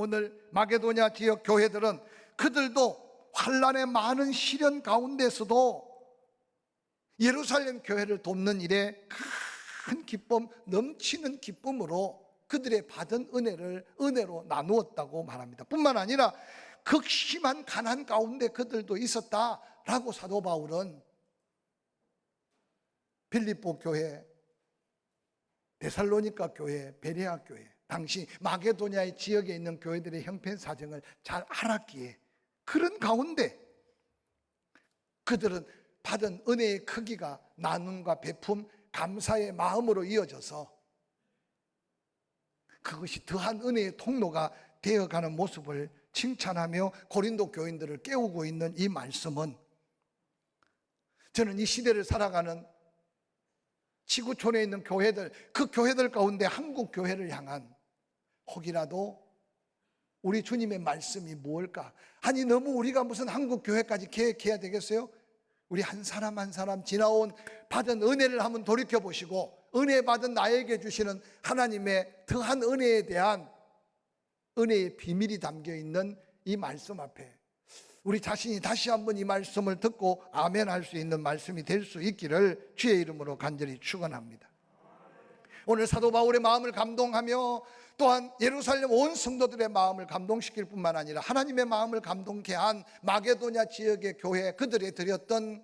오늘 마게도냐 지역 교회들은 그들도 환난의 많은 시련 가운데서도 예루살렘 교회를 돕는 일에 큰 기쁨, 넘치는 기쁨으로 그들의 받은 은혜를 은혜로 나누었다고 말합니다. 뿐만 아니라 극심한 가난 가운데 그들도 있었다라고 사도 바울은 빌립보 교회, 데살로니가 교회, 베레아 교회, 당시 마게도냐의 지역에 있는 교회들의 형편사정을 잘 알았기에 그런 가운데 그들은 받은 은혜의 크기가 나눔과 베품, 감사의 마음으로 이어져서 그것이 더한 은혜의 통로가 되어가는 모습을 칭찬하며 고린도 교인들을 깨우고 있는 이 말씀은, 저는 이 시대를 살아가는 지구촌에 있는 교회들, 그 교회들 가운데 한국 교회를 향한 혹이라도 우리 주님의 말씀이 무엇일까? 아니 너무 우리가 무슨 한국 교회까지 계획해야 되겠어요? 우리 한 사람 한 사람 지나온 받은 은혜를 한번 돌이켜 보시고, 은혜 받은 나에게 주시는 하나님의 더한 은혜에 대한 은혜의 비밀이 담겨 있는 이 말씀 앞에 우리 자신이 다시 한번 이 말씀을 듣고 아멘 할 수 있는 말씀이 될 수 있기를 주의 이름으로 간절히 축원합니다. 오늘 사도 바울의 마음을 감동하며 또한 예루살렘 온 성도들의 마음을 감동시킬 뿐만 아니라 하나님의 마음을 감동케 한 마게도냐 지역의 교회, 그들이 드렸던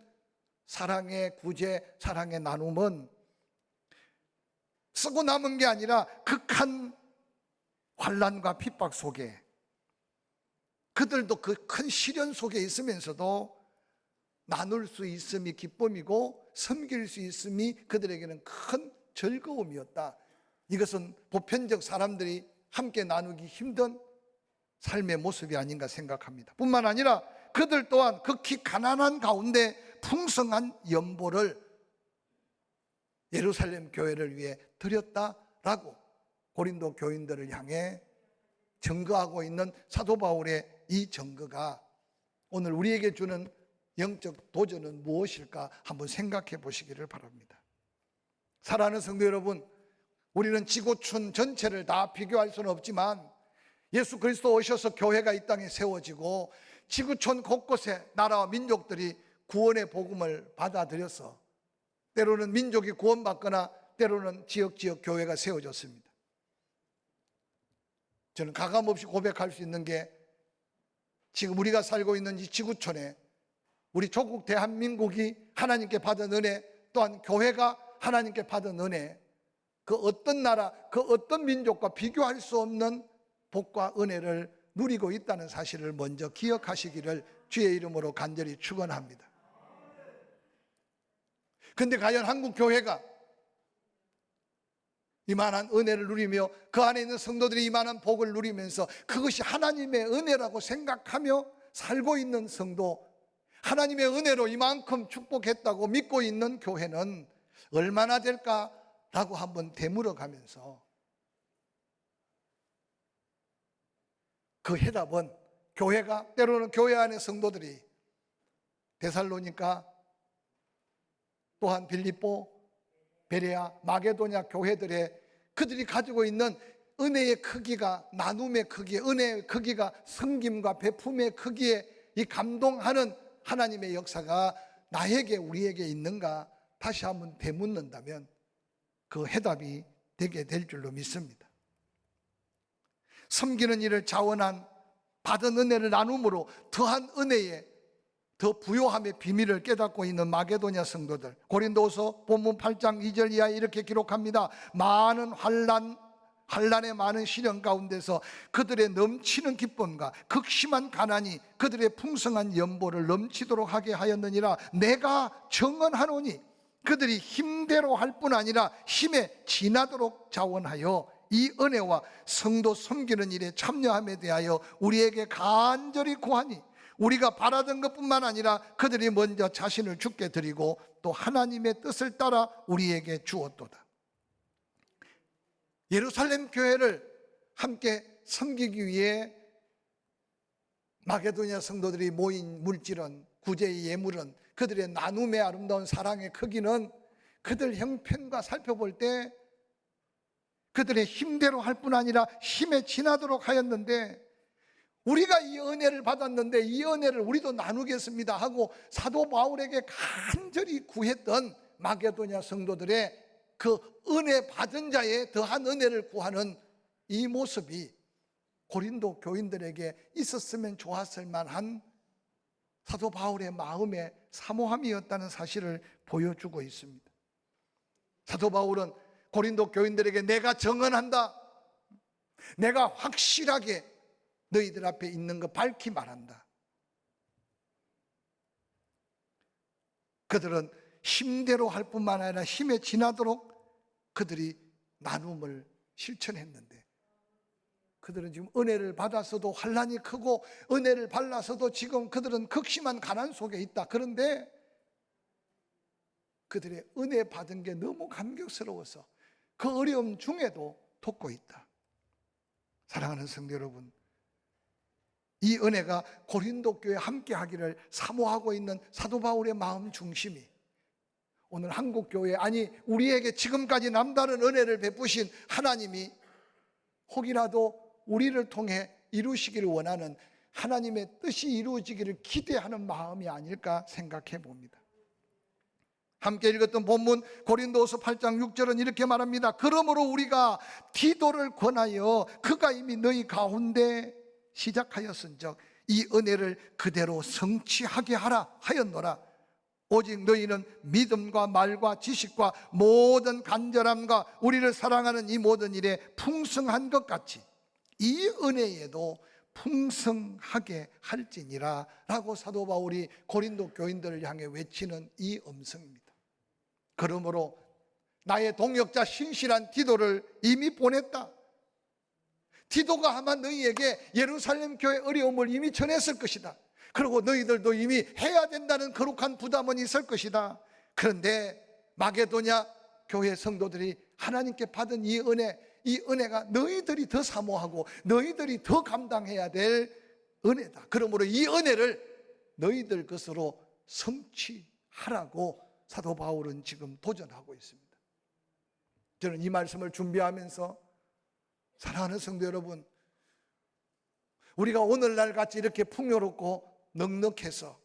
사랑의 구제, 사랑의 나눔은 쓰고 남은 게 아니라 극한 환난과 핍박 속에, 그들도 그 큰 시련 속에 있으면서도 나눌 수 있음이 기쁨이고 섬길 수 있음이 그들에게는 큰 즐거움이었다. 이것은 보편적 사람들이 함께 나누기 힘든 삶의 모습이 아닌가 생각합니다. 뿐만 아니라 그들 또한 극히 가난한 가운데 풍성한 연보를 예루살렘 교회를 위해 드렸다라고 고린도 교인들을 향해 증거하고 있는 사도 바울의 이 증거가 오늘 우리에게 주는 영적 도전은 무엇일까 한번 생각해 보시기를 바랍니다. 사랑하는 성도 여러분, 우리는 지구촌 전체를 다 비교할 수는 없지만 예수 그리스도 오셔서 교회가 이 땅에 세워지고 지구촌 곳곳에 나라와 민족들이 구원의 복음을 받아들여서 때로는 민족이 구원받거나 때로는 지역 교회가 세워졌습니다. 저는 가감없이 고백할 수 있는 게 지금 우리가 살고 있는 이 지구촌에 우리 조국 대한민국이 하나님께 받은 은혜, 또한 교회가 하나님께 받은 은혜, 그 어떤 나라, 그 어떤 민족과 비교할 수 없는 복과 은혜를 누리고 있다는 사실을 먼저 기억하시기를 주의 이름으로 간절히 축원합니다. 그런데 과연 한국 교회가 이만한 은혜를 누리며 그 안에 있는 성도들이 이만한 복을 누리면서 그것이 하나님의 은혜라고 생각하며 살고 있는 성도, 하나님의 은혜로 이만큼 축복했다고 믿고 있는 교회는 얼마나 될까라고 한번 되물어 가면서 그 해답은 교회가, 때로는 교회 안의 성도들이 데살로니가, 또한 빌립보, 베레아, 마게도냐 교회들의 그들이 가지고 있는 은혜의 크기가, 나눔의 크기, 은혜의 크기가 섬김과 베품의 크기에 이 감동하는 하나님의 역사가 나에게, 우리에게 있는가 다시 한번 되묻는다면 그 해답이 되게 될 줄로 믿습니다. 섬기는 일을 자원한 받은 은혜를 나눔으로 더한 은혜에 더 부요함의 비밀을 깨닫고 있는 마게도냐 성도들, 고린도서 본문 8장 2절 이하에 이렇게 기록합니다. 많은 환난의 많은 시련 가운데서 그들의 넘치는 기쁨과 극심한 가난이 그들의 풍성한 연보를 넘치도록 하게 하였느니라. 내가 정언하노니 그들이 힘대로 할 뿐 아니라 힘에 지나도록 자원하여 이 은혜와 성도 섬기는 일에 참여함에 대하여 우리에게 간절히 구하니, 우리가 바라던 것뿐만 아니라 그들이 먼저 자신을 주께 드리고 또 하나님의 뜻을 따라 우리에게 주었도다. 예루살렘 교회를 함께 섬기기 위해 마게도냐 성도들이 모인 물질은, 구제의 예물은, 그들의 나눔의 아름다운 사랑의 크기는 그들 형편과 살펴볼 때 그들의 힘대로 할 뿐 아니라 힘에 지나도록 하였는데, 우리가 이 은혜를 받았는데 이 은혜를 우리도 나누겠습니다 하고 사도 바울에게 간절히 구했던 마게도냐 성도들의 그 은혜 받은 자의 더한 은혜를 구하는 이 모습이 고린도 교인들에게 있었으면 좋았을 만한 사도 바울의 마음의 사모함이었다는 사실을 보여주고 있습니다. 사도 바울은 고린도 교인들에게 내가 정언한다, 내가 확실하게 너희들 앞에 있는 거 밝히 말한다. 그들은 힘대로 할 뿐만 아니라 힘에 지나도록 그들이 나눔을 실천했는데, 그들은 지금 은혜를 받아서도 환난이 크고 은혜를 받아서도 지금 그들은 극심한 가난 속에 있다. 그런데 그들의 은혜 받은 게 너무 감격스러워서 그 어려움 중에도 돕고 있다. 사랑하는 성도 여러분, 이 은혜가 고린도 교회에 함께 하기를 사모하고 있는 사도 바울의 마음 중심이 오늘 한국 교회, 아니 우리에게 지금까지 남다른 은혜를 베푸신 하나님이 혹이라도 우리를 통해 이루시기를 원하는 하나님의 뜻이 이루어지기를 기대하는 마음이 아닐까 생각해 봅니다. 함께 읽었던 본문 고린도후서 8장 6절은 이렇게 말합니다. 그러므로 우리가 디도를 권하여 그가 이미 너희 가운데 시작하였은즉 이 은혜를 그대로 성취하게 하라 하였노라. 오직 너희는 믿음과 말과 지식과 모든 간절함과 우리를 사랑하는 이 모든 일에 풍성한 것 같이 이 은혜에도 풍성하게 할지니라 라고 사도 바울이 고린도 교인들을 향해 외치는 이 음성입니다. 그러므로 나의 동역자 신실한 디도를 이미 보냈다. 디도가 아마 너희에게 예루살렘 교회 어려움을 이미 전했을 것이다. 그리고 너희들도 이미 해야 된다는 거룩한 부담은 있을 것이다. 그런데 마게도냐 교회 성도들이 하나님께 받은 이 은혜가 너희들이 더 사모하고 너희들이 더 감당해야 될 은혜다. 그러므로 이 은혜를 너희들 것으로 성취하라고 사도 바울은 지금 도전하고 있습니다. 저는 이 말씀을 준비하면서 사랑하는 성도 여러분, 우리가 오늘날 같이 이렇게 풍요롭고 넉넉해서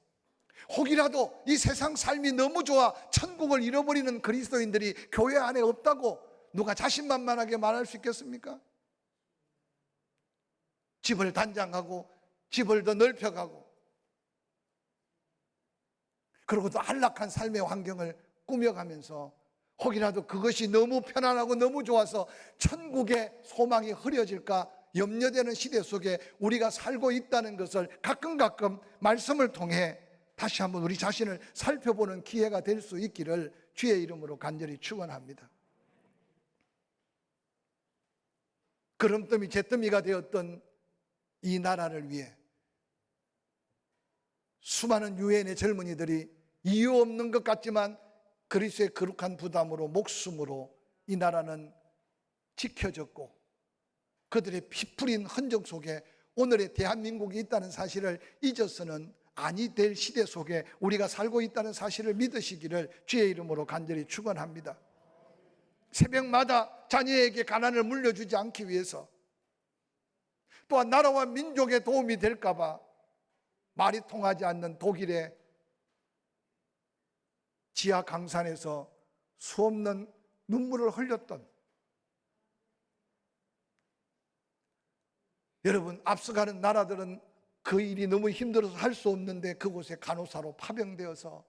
혹이라도 이 세상 삶이 너무 좋아 천국을 잃어버리는 그리스도인들이 교회 안에 없다고 누가 자신만만하게 말할 수 있겠습니까? 집을 단장하고 집을 더 넓혀가고 그리고 또 안락한 삶의 환경을 꾸며가면서 혹이라도 그것이 너무 편안하고 너무 좋아서 천국의 소망이 흐려질까 염려되는 시대 속에 우리가 살고 있다는 것을 가끔 말씀을 통해 다시 한번 우리 자신을 살펴보는 기회가 될 수 있기를 주의 이름으로 간절히 축원합니다. 그럼더미 잿더미가 되었던 이 나라를 위해 수많은 유엔의 젊은이들이 이유 없는 것 같지만 그리스도의 거룩한 부담으로 목숨으로 이 나라는 지켜졌고 그들의 피 뿌린 흔적 속에 오늘의 대한민국이 있다는 사실을 잊어서는 아니 될 시대 속에 우리가 살고 있다는 사실을 믿으시기를 주의 이름으로 간절히 축원합니다. 새벽마다 자녀에게 가난을 물려주지 않기 위해서 또한 나라와 민족에 도움이 될까 봐 말이 통하지 않는 독일의 지하 강산에서 수없는 눈물을 흘렸던 여러분, 앞서가는 나라들은 그 일이 너무 힘들어서 할 수 없는데 그곳에 간호사로 파견되어서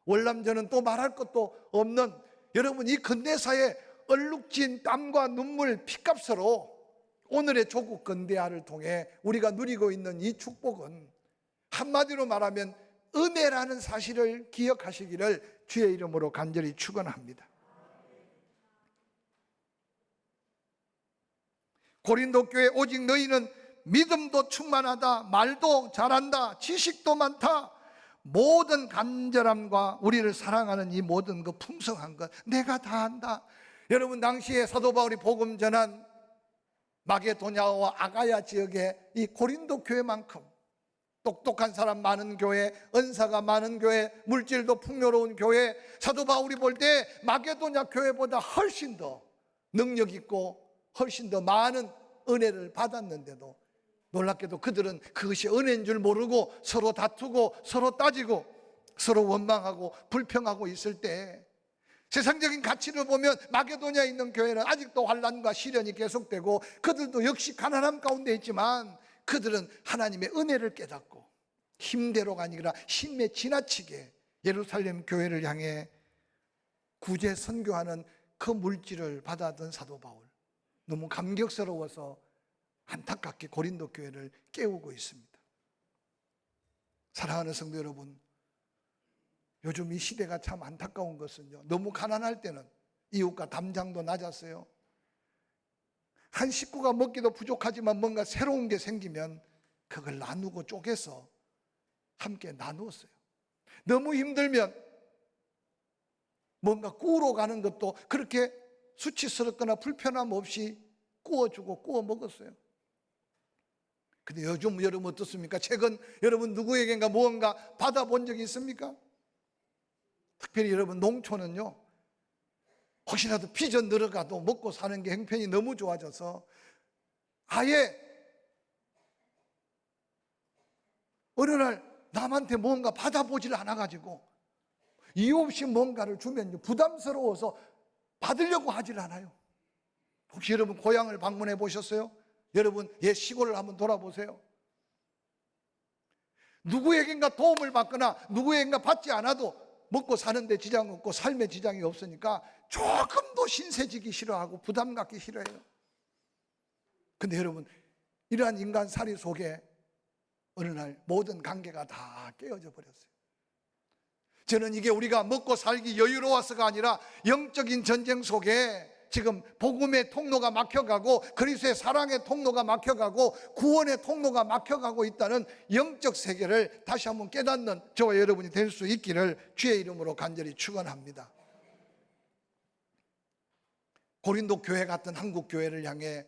월남전은 또 말할 것도 없는 여러분, 이 근대사의 얼룩진 땀과 눈물 피값으로 오늘의 조국 근대화를 통해 우리가 누리고 있는 이 축복은 한마디로 말하면 은혜라는 사실을 기억하시기를 주의 이름으로 간절히 축원합니다. 고린도 교회 오직 너희는 믿음도 충만하다, 말도 잘한다, 지식도 많다, 모든 간절함과 우리를 사랑하는 이 모든 그 풍성한 것 내가 다 한다. 여러분, 당시에 사도 바울이 복음 전한 마게도냐와 아가야 지역의 이 고린도 교회만큼 똑똑한 사람 많은 교회, 은사가 많은 교회, 물질도 풍요로운 교회, 사도 바울이 볼 때 마게도냐 교회보다 훨씬 더 능력 있고 훨씬 더 많은 은혜를 받았는데도 놀랍게도 그들은 그것이 은혜인 줄 모르고 서로 다투고 서로 따지고 서로 원망하고 불평하고 있을 때, 세상적인 가치를 보면 마게도냐에 있는 교회는 아직도 환난과 시련이 계속되고 그들도 역시 가난함 가운데 있지만, 그들은 하나님의 은혜를 깨닫고 힘대로가 아니라 힘에 지나치게 예루살렘 교회를 향해 구제 선교하는 그 물질을 받아든 사도 바울, 너무 감격스러워서 안타깝게 고린도 교회를 깨우고 있습니다. 사랑하는 성도 여러분, 요즘 이 시대가 참 안타까운 것은요, 너무 가난할 때는 이웃과 담장도 낮았어요. 한 식구가 먹기도 부족하지만 뭔가 새로운 게 생기면 그걸 나누고 쪼개서 함께 나누었어요. 너무 힘들면 뭔가 구우러 가는 것도 그렇게 수치스럽거나 불편함 없이 구워주고 구워 먹었어요. 근데 요즘 여러분 어떻습니까? 최근 여러분 누구에겐가 무언가 받아본 적이 있습니까? 특별히 여러분 농촌은요, 혹시라도 빚은 늘어가도 먹고 사는 게 형편이 너무 좋아져서 아예 어느 날 남한테 뭔가 받아보질 않아가지고 이유 없이 뭔가를 주면 부담스러워서 받으려고 하질 않아요. 혹시 여러분 고향을 방문해 보셨어요? 여러분 옛 시골을 한번 돌아보세요. 누구에겐가 도움을 받거나 누구에겐가 받지 않아도 먹고 사는데 지장 없고 삶에 지장이 없으니까 조금도 신세지기 싫어하고 부담 갖기 싫어해요. 근데 여러분, 이러한 인간살이 속에 어느 날 모든 관계가 다 깨어져 버렸어요. 저는 이게 우리가 먹고 살기 여유로워서가 아니라 영적인 전쟁 속에 지금 복음의 통로가 막혀가고 그리스도의 사랑의 통로가 막혀가고 구원의 통로가 막혀가고 있다는 영적 세계를 다시 한번 깨닫는 저와 여러분이 될 수 있기를 주의 이름으로 간절히 축원합니다. 고린도 교회 같은 한국 교회를 향해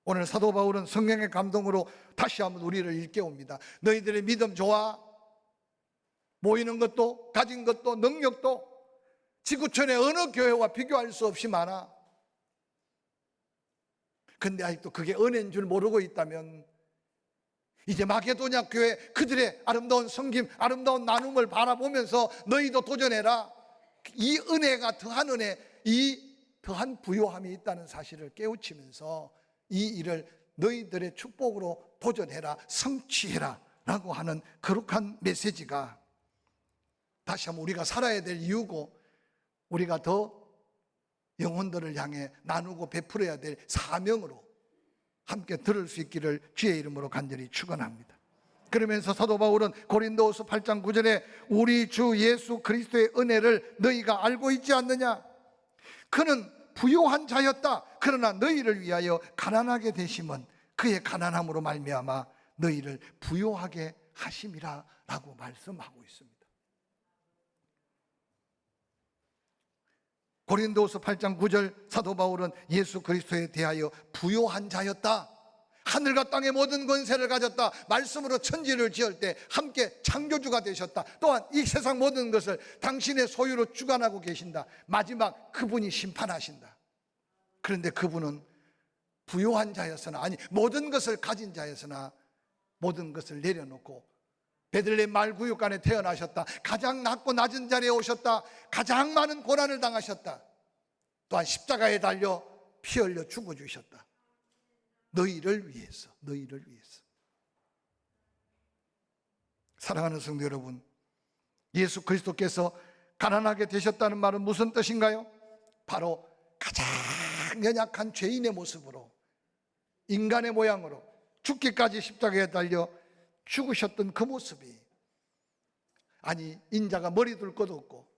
오늘 사도 바울은 성령의 감동으로 다시 한번 우리를 일깨웁니다. 너희들의 믿음 좋아? 모이는 것도 가진 것도 능력도 지구촌의 어느 교회와 비교할 수 없이 많아. 근데 아직도 그게 은혜인 줄 모르고 있다면 이제 마게도냐 교회 그들의 아름다운 섬김, 아름다운 나눔을 바라보면서 너희도 도전해라. 이 은혜가 더한 은혜, 이 더한 부요함이 있다는 사실을 깨우치면서 이 일을 너희들의 축복으로 도전해라, 성취해라 라고 하는 거룩한 메시지가 다시 한번 우리가 살아야 될 이유고, 우리가 더 영혼들을 향해 나누고 베풀어야 될 사명으로 함께 들을 수 있기를 주의 이름으로 간절히 축원합니다. 그러면서 사도 바울은 고린도후서 8장 9절에 우리 주 예수 그리스도의 은혜를 너희가 알고 있지 않느냐? 그는 부요한 자였다. 그러나 너희를 위하여 가난하게 되심은 그의 가난함으로 말미암아 너희를 부요하게 하심이라 라고 말씀하고 있습니다. 고린도후서 8장 9절 사도 바울은 예수 그리스도에 대하여 부요한 자였다. 하늘과 땅의 모든 권세를 가졌다. 말씀으로 천지를 지을 때 함께 창조주가 되셨다. 또한 이 세상 모든 것을 당신의 소유로 주관하고 계신다. 마지막 그분이 심판하신다. 그런데 그분은 부요한 자였으나, 아니 모든 것을 가진 자였으나 모든 것을 내려놓고 베들레헴 말구육간에 태어나셨다. 가장 낮고 낮은 자리에 오셨다. 가장 많은 고난을 당하셨다. 또한 십자가에 달려 피 흘려 죽어주셨다. 너희를 위해서, 너희를 위해서. 사랑하는 성도 여러분, 예수 그리스도께서 가난하게 되셨다는 말은 무슨 뜻인가요? 바로 가장 연약한 죄인의 모습으로, 인간의 모양으로 죽기까지 십자가에 달려 죽으셨던 그 모습이, 아니 인자가 머리 둘 것도 없고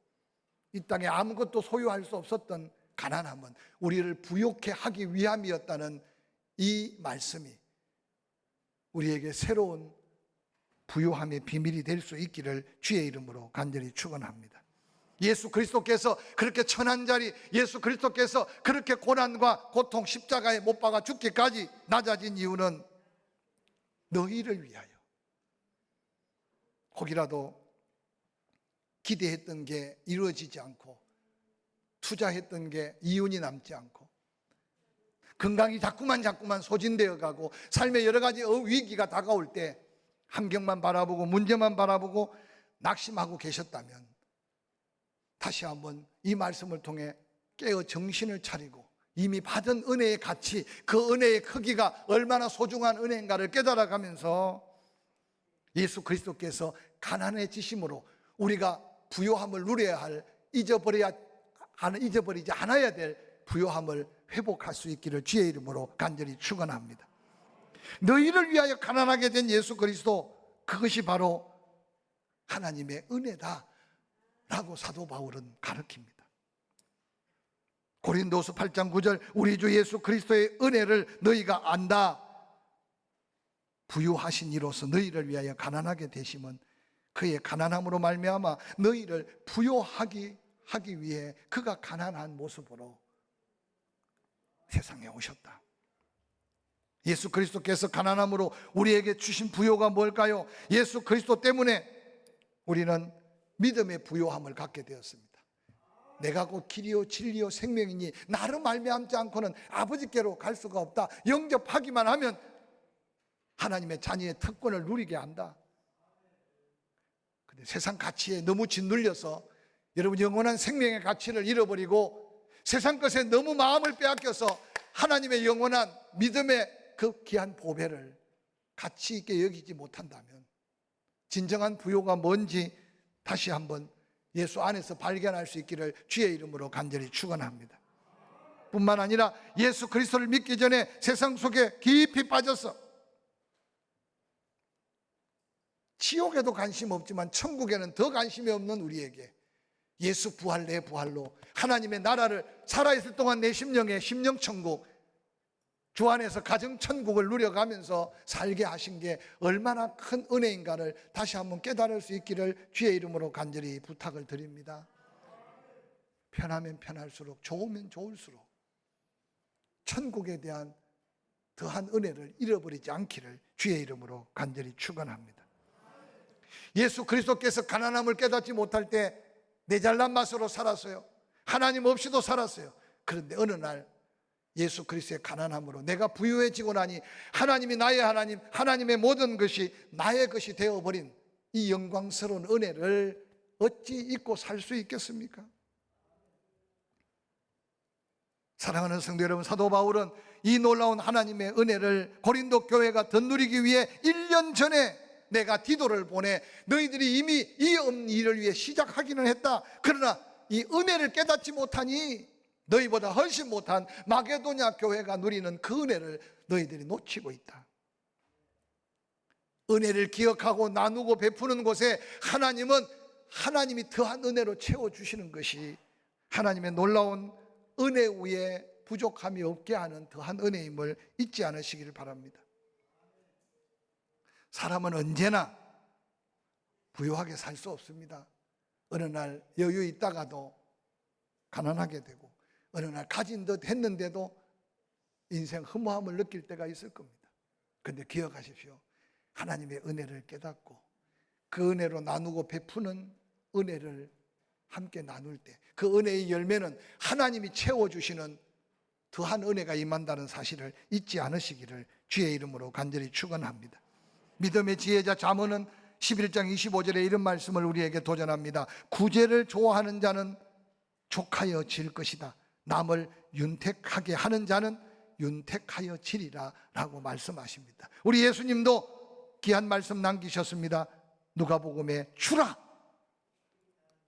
이 땅에 아무것도 소유할 수 없었던 가난함은 우리를 부요케 하기 위함이었다는 이 말씀이 우리에게 새로운 부요함의 비밀이 될 수 있기를 주의 이름으로 간절히 축원합니다. 예수 그리스도께서 그렇게 천한 자리, 예수 그리스도께서 그렇게 고난과 고통 십자가에 못 박아 죽기까지 낮아진 이유는 너희를 위하여, 혹이라도 기대했던 게 이루어지지 않고 투자했던 게 이윤이 남지 않고 건강이 자꾸만 소진되어 가고 삶의 여러 가지 위기가 다가올 때 환경만 바라보고 문제만 바라보고 낙심하고 계셨다면 다시 한번 이 말씀을 통해 깨어 정신을 차리고 이미 받은 은혜의 가치, 그 은혜의 크기가 얼마나 소중한 은혜인가를 깨달아가면서 예수 그리스도께서 가난해지심으로 우리가 부요함을 누려야 할, 잊어버리지 않아야 될 부요함을 회복할 수 있기를 주의 이름으로 간절히 축원합니다. 너희를 위하여 가난하게 된 예수 그리스도, 그것이 바로 하나님의 은혜다 라고 사도 바울은 가르칩니다. 고린도서 8장 9절, 우리 주 예수 그리스도의 은혜를 너희가 안다. 부유하신 이로서 너희를 위하여 가난하게 되심은 그의 가난함으로 말미암아 너희를 부유하게 하기 위해 그가 가난한 모습으로 세상에 오셨다. 예수 그리스도께서 가난함으로 우리에게 주신 부요가 뭘까요? 예수 그리스도 때문에 우리는 믿음의 부요함을 갖게 되었습니다. 내가 곧 길이요 진리요 생명이니 나로 말미암지 않고는 아버지께로 갈 수가 없다. 영접하기만 하면 하나님의 자녀의 특권을 누리게 한다. 근데 세상 가치에 너무 짓눌려서 여러분 영원한 생명의 가치를 잃어버리고 세상 것에 너무 마음을 빼앗겨서 하나님의 영원한 믿음의 그 귀한 보배를 가치 있게 여기지 못한다면 진정한 부요가 뭔지 다시 한번 예수 안에서 발견할 수 있기를 주의 이름으로 간절히 축원합니다. 뿐만 아니라 예수 그리스도를 믿기 전에 세상 속에 깊이 빠져서 지옥에도 관심 없지만 천국에는 더 관심이 없는 우리에게 예수 부활 내 부활로 하나님의 나라를 살아있을 동안 내 심령에 심령천국, 주 안에서 가정천국을 누려가면서 살게 하신 게 얼마나 큰 은혜인가를 다시 한번 깨달을 수 있기를 주의 이름으로 간절히 부탁을 드립니다. 편하면 편할수록, 좋으면 좋을수록 천국에 대한 더한 은혜를 잃어버리지 않기를 주의 이름으로 간절히 축원합니다. 예수 그리스도께서 가난함을 깨닫지 못할 때 내 잘난 맛으로 살았어요. 하나님 없이도 살았어요. 그런데 어느 날 예수 그리스도의 가난함으로 내가 부유해지고 나니 하나님이 나의 하나님, 하나님의 모든 것이 나의 것이 되어버린 이 영광스러운 은혜를 어찌 잊고 살 수 있겠습니까? 사랑하는 성도 여러분, 사도 바울은 이 놀라운 하나님의 은혜를 고린도 교회가 더 누리기 위해 1년 전에 내가 디도를 보내 너희들이 이미 이 일을 위해 시작하기는 했다. 그러나 이 은혜를 깨닫지 못하니 너희보다 훨씬 못한 마게도냐 교회가 누리는 그 은혜를 너희들이 놓치고 있다. 은혜를 기억하고 나누고 베푸는 곳에 하나님은 하나님이 더한 은혜로 채워주시는 것이 하나님의 놀라운 은혜 위에 부족함이 없게 하는 더한 은혜임을 잊지 않으시기를 바랍니다. 사람은 언제나 부유하게 살 수 없습니다. 어느 날 여유 있다가도 가난하게 되고 어느 날 가진 듯 했는데도 인생 허무함을 느낄 때가 있을 겁니다. 그런데 기억하십시오. 하나님의 은혜를 깨닫고 그 은혜로 나누고 베푸는 은혜를 함께 나눌 때 그 은혜의 열매는 하나님이 채워주시는 더한 은혜가 임한다는 사실을 잊지 않으시기를 주의 이름으로 간절히 축원합니다. 믿음의 지혜자 잠언은 11장 25절에 이런 말씀을 우리에게 도전합니다. 구제를 좋아하는 자는 족하여 질 것이다. 남을 윤택하게 하는 자는 윤택하여 지리라 라고 말씀하십니다. 우리 예수님도 귀한 말씀 남기셨습니다. 누가복음에 주라,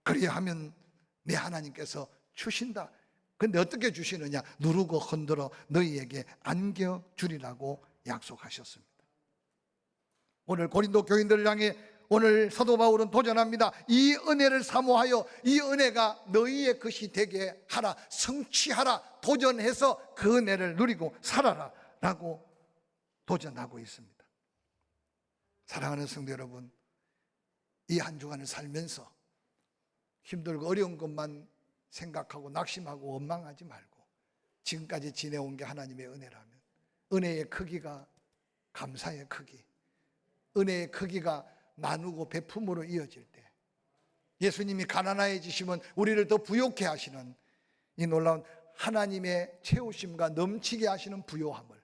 그래야 하면 내 하나님께서 주신다. 근데 어떻게 주시느냐? 누르고 흔들어 너희에게 안겨주리라고 약속하셨습니다. 오늘 고린도 교인들을 향해 오늘 사도 바울은 도전합니다. 이 은혜를 사모하여 이 은혜가 너희의 것이 되게 하라, 성취하라, 도전해서 그 은혜를 누리고 살아라 라고 도전하고 있습니다. 사랑하는 성도 여러분, 이 한 주간을 살면서 힘들고 어려운 것만 생각하고 낙심하고 원망하지 말고 지금까지 지내온 게 하나님의 은혜라면 은혜의 크기가 감사의 크기, 은혜의 크기가 나누고 베품으로 이어질 때 예수님이 가난해지시면 우리를 더 부욕해 하시는 이 놀라운 하나님의 채우심과 넘치게 하시는 부요함을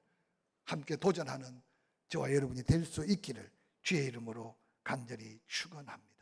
함께 도전하는 저와 여러분이 될 수 있기를 주의 이름으로 간절히 축원합니다.